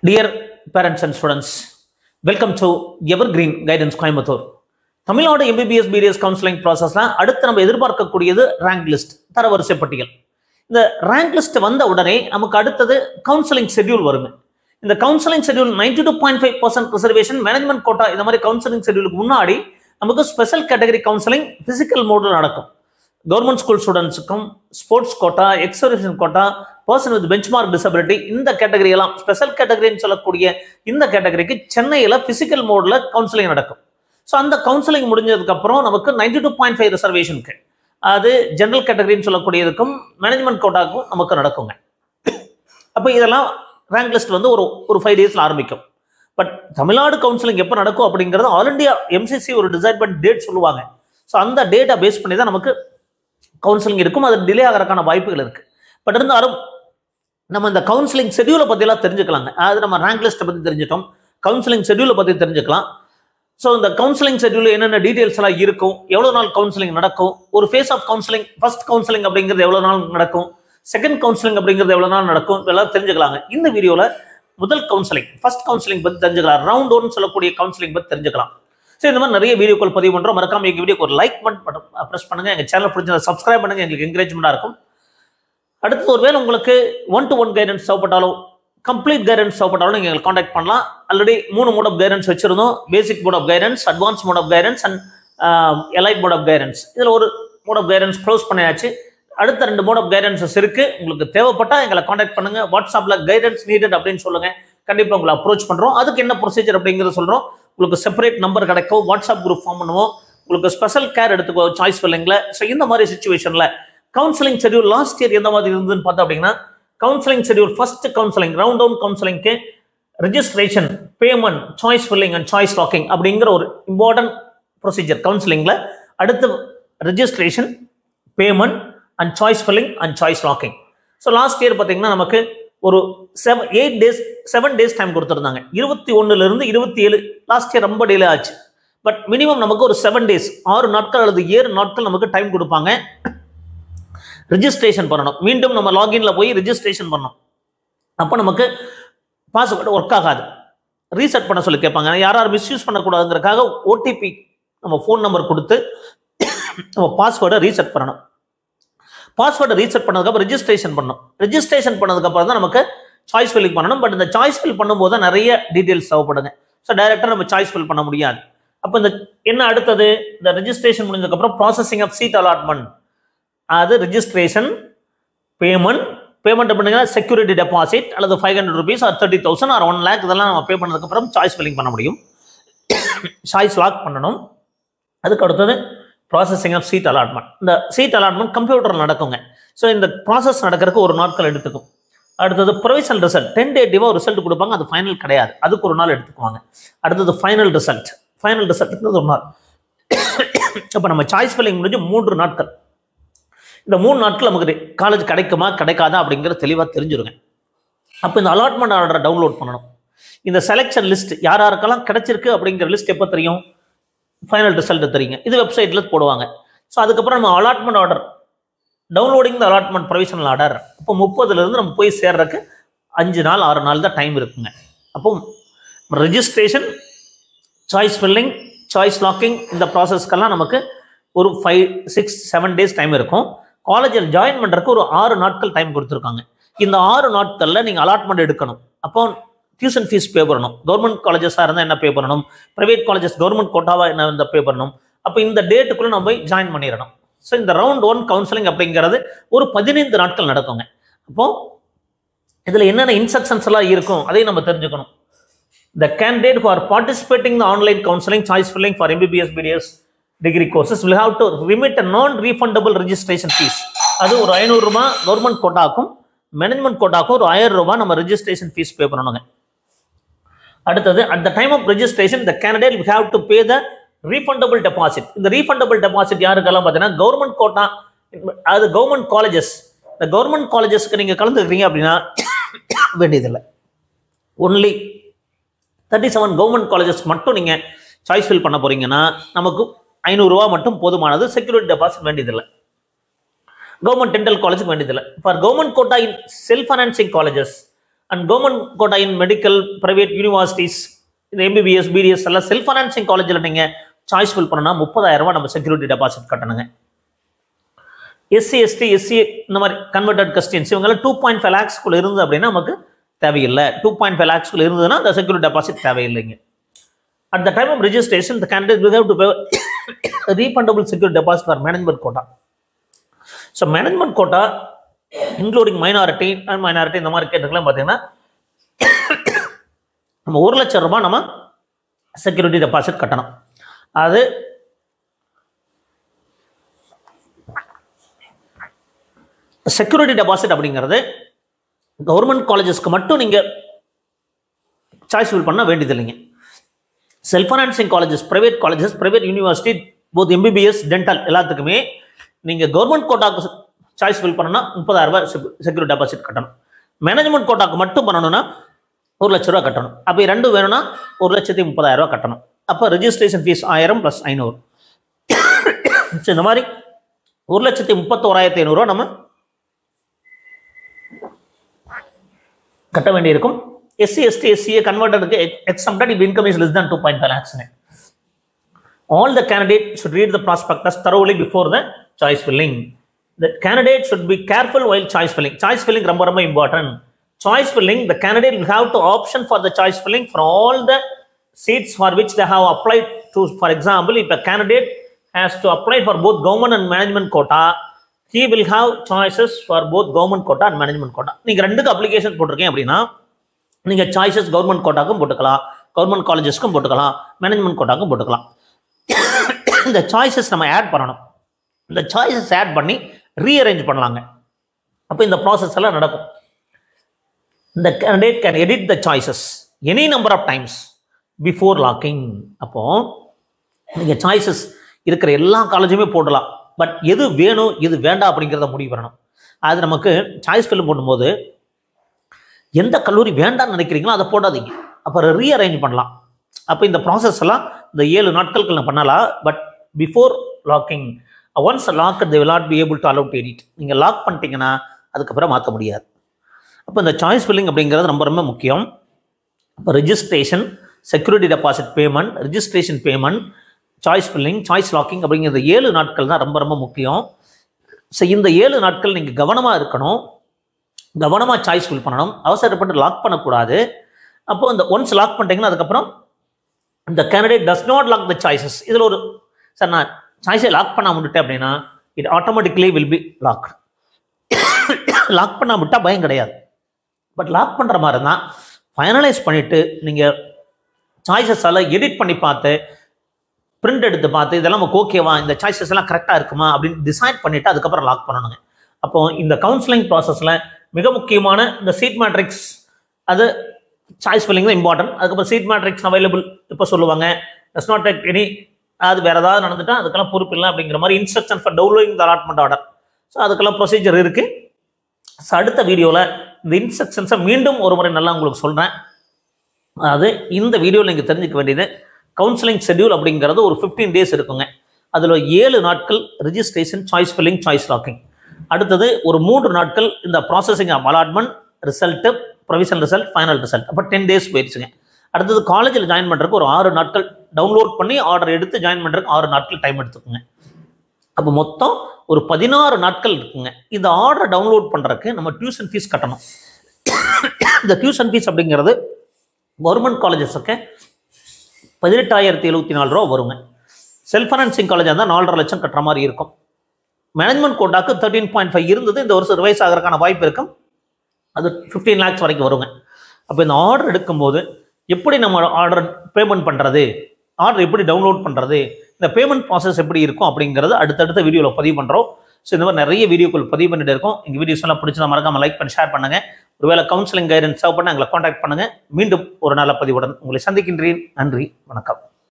Dear parents and students, welcome to Evergreen Guidance Coimbatore. Tamil Nadu MBBS BDS counselling ப்ராசஸ்ல அடுத்து நம்ம எதிர்பார்க்கக்கூடியது rank list, தரவரிசை பட்டியல். இந்த ரேங்க் லிஸ்ட் வந்த உடனே நமக்கு அடுத்தது கவுன்சிலிங் ஷெட்யூல் வருங்க. இந்த counselling schedule 92.5% reservation, management quota, இந்த மாதிரி கவுன்சிலிங் ஷெட்யூலுக்கு முன்னாடி நமக்கு ஸ்பெஷல் கேட்டகரி கவுன்சிலிங் பிசிக்கல் மோடில் நடக்கும். கவர்மெண்ட் ஸ்கூல் ஸ்டூடெண்ட்ஸுக்கும் sports quota, reservation quota, person with benchmark disability, இந்த கேட்டகரி எல்லாம் ஸ்பெஷல் கேட்டகரின்னு சொல்லக்கூடிய இந்த கேட்டகரிக்கு சென்னையில் பிசிக்கல் மோடில் கவுன்சிலிங் நடக்கும். ஸோ அந்த கவுன்சிலிங் முடிஞ்சதுக்கு அப்புறம் நமக்கு 92.5 ரிசர்வேஷனுக்கு, அது ஜெனரல் கேட்டகரின்னு சொல்லக்கூடியதுக்கும் மேனேஜ்மெண்ட் கோட்டாக்கும் நமக்கு நடக்குங்க. அப்போ இதெல்லாம் ரேங்க் லிஸ்ட் வந்து ஒரு 5 டேஸில் ஆரம்பிக்கும். பட் தமிழ்நாடு கவுன்சிலிங் எப்போ நடக்கும் அப்படிங்கிறது ஆல் இண்டியா MCC ஒரு டிசைட் பண்ணி டேட் சொல்லுவாங்க. ஸோ அந்த டேட்டை பேஸ் பண்ணி தான் நமக்கு கவுன்சிலிங் இருக்கும். அது டிலே ஆகிறதுக்கான வாய்ப்புகள் இருக்கு. பட் இருந்தாலும் நம்ம இந்த கவுன்சிலிங் ஷெட்யூலை பற்றியெல்லாம் தெரிஞ்சுக்கலாங்க. அதாவது நம்ம ரேங்க் லிஸ்ட்டை பற்றி தெரிஞ்சிட்டோம், கவுன்சிலிங் ஷெட்யூலை பற்றி தெரிஞ்சுக்கலாம். ஸோ இந்த கவுன்சிலிங் ஷெட்யூல் என்னென்ன டீட்டெயில்ஸ் எல்லாம் இருக்கும், எவ்வளோ நாள் கவுன்சிலிங் நடக்கும், ஒரு phase of counselling, first counselling அப்படிங்கிறது எவ்வளோ நாள் நடக்கும், செகண்ட் கவுன்சிலிங் அப்படிங்கிறது எவ்வளோ நாள் நடக்கும், இதெல்லாம் தெரிஞ்சுக்கலாங்க. இந்த வீடியோவில் முதல் கவுன்சிலிங், ஃபர்ஸ்ட் கவுன்சிலிங் பற்றி தெரிஞ்சுக்கலாம், ரவுண்ட் 1 சொல்லக்கூடிய கவுன்சிலிங் பற்றி தெரிஞ்சுக்கலாம். ஸோ இந்த மாதிரி நிறைய வீடியோக்கள் பதிவு பண்ணுறோம். மறக்காம எங்கள் வீடியோக்கு ஒரு லைக் பட்டன் ப்ரெஸ் பண்ணுங்க, எங்கள் சேனல் பிடிச்சதை சப்ஸ்கிரைப் பண்ணுங்க, எங்களுக்கு என்கரேஜ்மெண்ட்டாக இருக்கும். அடுத்து ஒருவேளை உங்களுக்கு 1-to-1 கைடன்ஸ் தேவைப்பட்டாலும், கம்ப்ளீட் கைடன்ஸ் தேவைப்பட்டாலும் நீங்கள் எங்களுக்கு காண்டாக்ட் பண்ணலாம். ஆல்ரெடி 3 மோட் ஆஃப் கைடன்ஸ் வச்சிருந்தோம். Basic mode of guidance, advance mode of guidance and elite mode of guidance. இதில் ஒரு மோட் ஆஃப் கைடன்ஸ் க்ளோஸ் பண்ணியாச்சு. அடுத்த 2 மோட் ஆஃப் கைடன்ஸஸ் இருக்கு. உங்களுக்கு தேவைப்பட்டால் எங்களை காண்டாக்ட் பண்ணுங்க. வாட்ஸ்அப்பில் கைடன்ஸ் நீடட் அப்படின்னு சொல்லுங்க, கண்டிப்பாக உங்களை அப்ரோச் பண்ணுறோம். அதுக்கு என்ன ப்ரொசீஜர் அப்படிங்கிறத சொல்கிறோம். உங்களுக்கு செப்பரேட் நம்பர் கிடைக்கும், வாட்ஸ்அப் குரூப் ஃபார்ம் பண்ணுவோம், உங்களுக்கு ஸ்பெஷல் கேர் எடுத்துக்கோ சாய்ஸ் ஃபில்லிங்கில். ஸோ இந்த மாதிரி சுச்சுவேஷனில் கவுன்சிலிங் ஷெட்யூல் லாஸ்ட் இயர் எந்த மாதிரி இருந்ததுன்னு பார்த்தோம் அப்படின்னா, counselling schedule first counselling round 1 கவுன்சிலிங்க்கு registration, payment, choice filling and choice locking அப்படிங்கிற ஒரு இம்பார்ட்டன்ட் ப்ரொசீஜர் கவுன்சிலிங்கில். அடுத்து registration, payment and choice filling and choice locking. So last year பார்த்தீங்கன்னா நமக்கு ஒரு 7 டேஸ் டைம் கொடுத்துருந்தாங்க. 21 to 27 லாஸ்ட் இயர் ரொம்ப டிலே ஆச்சு. பட் மினிமம் நமக்கு ஒரு 7 டேஸ், 6 நாட்கள் அல்லது 7 நாட்கள் நமக்கு டைம் கொடுப்பாங்க. ரிஜிஸ்ட்ரேஷன் பண்ணணும், மீண்டும் நம்ம லாகின்ல போய் ரிஜிஸ்ட்ரேஷன் பண்ணணும். அப்போ நமக்கு பாஸ்வேர்டு ஒர்க் ஆகாது, ரீசெட் பண்ண சொல்லி கேட்பாங்க. யாரும் மிஸ்யூஸ் பண்ணக்கூடாதுங்கிறதுக்காக OTP நம்ம ஃபோன் நம்பர் கொடுத்து நம்ம பாஸ்வேர்டை ரீசெட் பண்ணணும். பாஸ்வேர்டை ரீசெட் பண்ணதுக்கப்புறம் ரெஜிஸ்ட்ரேஷன் பண்ணணும். ரெஜிஸ்ட்ரேஷன் பண்ணதுக்கப்புறம் தான் நமக்கு சாய்ஸ் ஃபில்லிங் பண்ணணும். பட் இந்த சாய்ஸ் ஃபில் பண்ணும்போது தான் நிறைய டீட்டெயில்ஸ் தேவைப்படுங்க. ஸோ டைரெக்டாக நம்ம சாய்ஸ் ஃபில் பண்ண முடியாது. அப்போ இந்த என்ன அடுத்தது, இந்த ரெஜிஸ்ட்ரேஷன் முடிஞ்சதுக்கப்புறம் ப்ராசஸிங் ஆஃப் சீட் அலாட்மெண்ட், அது ரெஜிஸ்ட்ரேஷன், பேமெண்ட் அப்படின்னா செக்யூரிட்டி டெபாசிட் அல்லது 500 rupees ஆர் 30,000 ஆர் 1 lakh, இதெல்லாம் நம்ம பே பண்ணதுக்கப்புறம் சாய்ஸ் ஃபில்லிங் பண்ண முடியும். சாய்ஸ் லாக் பண்ணணும். அதுக்கு அடுத்தது ப்ராசஸிங் ஆஃப் சீட் அலாட்மெண்ட். இந்த சீட் அலாட்மெண்ட் கம்ப்யூட்டரில் நடக்குங்க. ஸோ இந்த ப்ராசஸ் நடக்கிறதுக்கு 1 நாட்கள் எடுத்துக்கும். அடுத்தது ப்ரொவிஷனல் ரிசல்ட், டென்டேட்டிவாக ஒரு ரிசல்ட் கொடுப்பாங்க, அது ஃபைனல் கிடையாது, அதுக்கு 1 நாள் எடுத்துக்குவாங்க. அடுத்தது ஃபைனல் ரிசல்ட்டுக்கு 1 நாள். இப்போ நம்ம சாய்ஸ் ஃபில்லிங் முடிஞ்சு 3 நாட்கள். இந்த 3 நாட்கள் நமக்கு காலேஜ் கிடைக்குமா கிடைக்காதா அப்படிங்கிறது தெளிவாக தெரிஞ்சிருங்க. அப்போ இந்த அலாட்மெண்ட் ஆர்டரை டவுன்லோட் பண்ணணும். இந்த செலெக்ஷன் லிஸ்ட் யார் யாருக்கெல்லாம் கிடைச்சிருக்கு அப்படிங்கிற லிஸ்ட் எப்போ தெரியும், ஃபைனல் ரிசல்ட் தெரியுங்க, இது வெப்சைட்டில் போடுவாங்க. ஸோ அதுக்கப்புறம் நம்ம அலாட்மெண்ட் ஆர்டர், டவுன்லோடிங் த அலாட்மெண்ட் ப்ரொவிஷனல் ஆர்டர், இப்போ 30லேருந்து நம்ம போய் சேர்றதுக்கு 5 நாள் 6 நாள் தான் டைம் இருக்குங்க. அப்போ registration, choice filling, choice locking, இந்த ப்ராசஸ்க்கெல்லாம் நமக்கு ஒரு 5, 6, 7 டேஸ் டைம் இருக்கும். காலேஜில் ஜாயின் பண்ணுறதுக்கு ஒரு 6 நாட்கள் டைம் கொடுத்துருக்காங்க. இந்த 6 நாட்களில் நீங்கள் அலாட்மெண்ட் எடுக்கணும். அப்போ டியூஷன் ஃபீஸ் பே பண்ணணும். கவர்மெண்ட் காலேஜஸாக இருந்தால் என்ன பே பண்ணணும், ப்ரைவேட் காலேஜஸ் கவர்மெண்ட் கோட்டாவாக என்ன பே பண்ணணும். அப்போ இந்த டேட்டுக்குள்ளே நம்ம போய் ஜாயின் பண்ணிடணும். ஸோ இந்த ரவுண்ட் 1 கவுன்சிலிங் அப்படிங்கிறது ஒரு 15 நாட்கள் நடக்குங்க. அப்போது இதில் என்னென்ன இன்ஸ்ட்ரக்ஷன்ஸ் எல்லாம் இருக்கும் அதையும் நம்ம தெரிஞ்சுக்கணும். The candidate who are participating in the online counseling choice filling for MBBS BDS degree courses will have to remit a non-refundable registration fees. அது ஒரு 500 ரூபாய் கவர்மெண்ட் கோட்டாக்கும் மேனேஜ்மெண்ட் கோட்டாக்கும் ஒரு 1000 ரூபாய் நம்ம ரெஜிஸ்ட்ரேஷன் ஃபீஸ் பே பண்ணணுங்க. அடுத்தது at the time of registration the candidate will have to pay the refundable deposit. இந்த refundable deposit யாருக்கெல்லாம் பார்த்தீங்கன்னா கவர்மெண்ட் கோட்டா, அது கவர்மெண்ட் காலேஜஸ். இந்த கவர்மெண்ட் காலேஜஸ்க்கு நீங்கள் கலந்துக்கிறீங்க அப்படின்னா வேண்டியதில்லை. ஒன்லி 37 கவர்மெண்ட் காலேஜஸ் மட்டும் நீங்கள் சாய்ஸ் ஃபில் பண்ண போறீங்கன்னா நமக்கு 500 ரூபாய் மட்டும் போதுமானது. செக்யூரிட்டி டெபாசிட் வேண்டியதில்லை. கவர்மெண்ட் டென்டல் காலேஜுக்கு வேண்டியதில்லை. For government quota in self financing colleges and government quota in medical private universities இந்த MBBS BDS எல்லாம் செல்ஃப் ஃபைனான்சிங் காலேஜில் நீங்கள் சாய்ஸ் ஃபில் பண்ணனா 30,000 ரூபாய் நம்ம செக்யூரிட்டி டெபாசிட் கட்டணுங்க. SC ST SC இந்த மாதிரி கன்வெர்டட் கிறிஸ்டியன்ஸ் இவங்கெல்லாம் 2.5 lakhsக்குள்ள இருந்தது அப்படின்னா நமக்கு தேவையில்லை. 2.5 lakhsக்குள்ள இருந்ததுன்னா அந்த செக்யூரிட்டி டெபாசிட் தேவையில்லைங்க. At the time of registration, the candidate will have to pay a refundable security deposit for management quota. So management quota, including minority இந்த மாதிரி கேட்டுக்கலாம் பார்த்தீங்கன்னா நம்ம 1 லட்சம் ரூபாய் நம்ம செக்யூரிட்டி டெபாசிட் கட்டணும். அது செக்யூரிட்டி டெபாசிட் அப்படிங்கிறது கவர்மெண்ட் காலேஜஸ்க்கு மட்டும் நீங்கள் சாய்ஸ் ஃபில் பண்ண வேண்டியது இல்லைங்க. Self financing colleges, private university, both MBBS dental எல்லாத்துக்குமே நீங்கள் கவர்மெண்ட் கோட்டாக்கு சாய்ஸ் ஃபில் பண்ணணும்னா 30,000 ரூபாய் செக்யூரிட்டி டெபாசிட் கட்டணும். மேனேஜ்மெண்ட் கோட்டாக்கு மட்டும் பண்ணணும்னா 1 லட்ச ரூபா கட்டணும். அப்போ ரெண்டும் வேணும்னா 1,30,000 ரூபா கட்டணும். அப்போ ரெஜிஸ்ட்ரேஷன் ஃபீஸ் 1000 + 500. இந்த மாதிரி 1,31,500 ரூபா நம்ம கட்ட வேண்டியிருக்கும். SC ST SCA கன்வெர்டருக்கு exempted if income is less than 2.5 lakhs. All the candidates should read the prospectus thoroughly before the choice filling. The candidate should be careful while choice filling. Choice filling ரொம்ப important. Choice filling, the candidate will have to option for the choice filling for all the seats for which they have applied to. For example, if a candidate has to apply for both government and management quota, he will have choices for both government quota and management quota. நீங்க ரெண்டுக்கு application போட்டிருக்கீங்க அப்படின்னா நீங்கள் choices government கோட்டாக்கும் போட்டுக்கலாம், government காலேஜஸ்க்கும் போட்டுக்கலாம், management கோட்டாக்கும் போட்டுக்கலாம். இந்த choices நம்ம ஆட் பண்ணணும். இந்த சாய்ஸஸ் ஆட் பண்ணி ரீஅரேஞ்ச் பண்ணலாங்க. அப்போ இந்த ப்ராசஸ் எல்லாம் நடக்கும். இந்த candidate can edit the choices any number of times before locking. அப்போ நீங்கள் சாய்ஸஸ் இருக்கிற எல்லா காலேஜுமே போடலாம். பட் எது வேணும் எது வேண்டாம் அப்படிங்கிறத முடிவு பண்ணணும். அது நமக்கு சாய்ஸ் ஃபில் பண்ணும்போது எந்த கல்லூரி வேண்டாம்னு நினைக்கிறீங்களோ அதை போடாதீங்க. அப்புறம் ரீஅரேஞ்ச் பண்ணலாம். அப்போ இந்த ப்ராசஸ் எல்லாம் இந்த 7 நாட்களுக்கு பண்ணலாம். But before locking, once lock they will not be able to allow to edit. நீங்கள் லாக் பண்ணிட்டீங்கன்னா அதுக்கப்புறம் மாற்ற முடியாது. அப்போ இந்த சாய்ஸ் ஃபில்லிங் அப்படிங்கிறது ரொம்ப ரொம்ப முக்கியம். இப்போ registration, security deposit payment, registration payment, choice filling, choice locking அப்படிங்கிறது 7 நாட்கள் தான் ரொம்ப ரொம்ப முக்கியம். ஸோ இந்த 7 நாட்கள் நீங்கள் கவனமாக இருக்கணும், கவனமாக சாய்ஸ் ஃபில் பண்ணணும், அவசரப்பட்டு லாக் பண்ணக்கூடாது. அப்போ இந்த ஒன்ஸ் லாக் பண்ணிட்டீங்கன்னா அதுக்கப்புறம் இந்த candidate does not lock the choices. இதில் ஒரு சார் நான் சாய்ஸை லாக் பண்ண விட்டுட்டேன் அப்படின்னா it automatically will be lock. Lock பண்ண விட்டால் பயம் கிடையாது. பட் லாக் பண்ணுற மாதிரி இருந்தால் ஃபைனலைஸ் பண்ணிவிட்டு நீங்கள் சாய்ஸஸ் எல்லாம் எடிட் பண்ணி பார்த்து பிரிண்ட் எடுத்து பார்த்து இதெல்லாம் நமக்கு ஓகேவா, இந்த சாய்ஸஸ் எல்லாம் கரெக்டாக இருக்குமா அப்படின்னு டிசைட் பண்ணிவிட்டு அதுக்கப்புறம் லாக் பண்ணணுங்க. அப்போ இந்த கவுன்சிலிங் ப்ராசஸில் மிக முக்கியமான இந்த சீட் மேட்ரிக்ஸ், அது சாய்ஸ் ஃபில்லிங் தான் இம்பார்ட்டன்ட். அதுக்கப்புறம் சீட் மேட்ரிக்ஸ் அவைலபிள் இப்போ சொல்லுவாங்க, டஸ் நாட் டேக் எனி, அது வேறு ஏதாவது நடந்துட்டா அதுக்கெல்லாம் பொறுப்பு இல்லை அப்படிங்கிற மாதிரி instruction for downloading the allotment order. So அதுக்கெல்லாம் ப்ரொசீஜர் இருக்குது. ஸோ அடுத்த வீடியோவில் இந்த இன்ஸ்ட்ரக்ஷன்ஸை மீண்டும் ஒரு முறை நல்லா உங்களுக்கு சொல்கிறேன். அதாவது இந்த வீடியோவில் நீங்கள் தெரிஞ்சுக்க வேண்டியது கவுன்சிலிங் ஷெட்யூல் அப்படிங்கிறது ஒரு 15 days இருக்குங்க. அதில் 7 நாட்கள் registration, choice filling, choice locking. அடுத்தது ஒரு 3 நாட்கள் இந்த processing of allotment, result, provisional result, final result. அப்போ 10 days போயிடுச்சுங்க. அடுத்தது காலேஜில் ஜாயின் பண்ணுறதுக்கு ஒரு 6 நாட்கள், டவுன்லோட் பண்ணி ஆர்டர் எடுத்து ஜாயின் பண்ணுறதுக்கு 6 நாட்கள் டைம் எடுத்துக்கோங்க. அப்போ மொத்தம் ஒரு 16 நாட்கள் இருக்குங்க. இந்த ஆர்டரை டவுன்லோட் பண்ணுறதுக்கு நம்ம டியூஷன் ஃபீஸ் கட்டணும். இந்த டியூஷன் ஃபீஸ் அப்படிங்கிறது கவர்மெண்ட் காலேஜஸுக்கு 18,074 ரூபா வருங்க. செல்ஃப் ஃபைனான்சிங் காலேஜாக இருந்தால் 4.5 லட்சம் கட்டுற மாதிரி இருக்கும். மேனேஜ்மெண்ட் கோட்டாக்கு 13.5 இருந்தது, இந்த வருஷம் ரிவைஸ் ஆகிறதுக்கான வாய்ப்பு இருக்கும். அது 15 lakhs வரைக்கும் வருங்க. அப்போ இந்த ஆர்டர் எடுக்கும்போது எப்படி நம்ம ஆர்டர் பேமெண்ட் பண்ணுறது, ஆர்டர் எப்படி டவுன்லோட் பண்ணுறது, இந்த பேமெண்ட் ப்ராசஸ் எப்படி இருக்கும் அப்படிங்கிறது அடுத்தடுத்த வீடியோவில் பதிவு பண்ணுறோம். ஸோ இந்த மாதிரி நிறைய வீடியோக்கள் பதிவு பண்ணிட்டு இருக்கோம். எங்கள் வீடியோஸ் எல்லாம் பிடிச்சதா மறக்காமல் லைக் பண்ணி ஷேர் பண்ணுங்கள். ஒருவேளை கவுன்சிலிங் கைடன்ஸ் தேவைப்பட்டால் எங்களை காண்டாக்ட் பண்ணுங்கள். மீண்டும் ஒரு நல்ல பதிவுடன் உங்களை சந்திக்கின்றேன். நன்றி, வணக்கம்.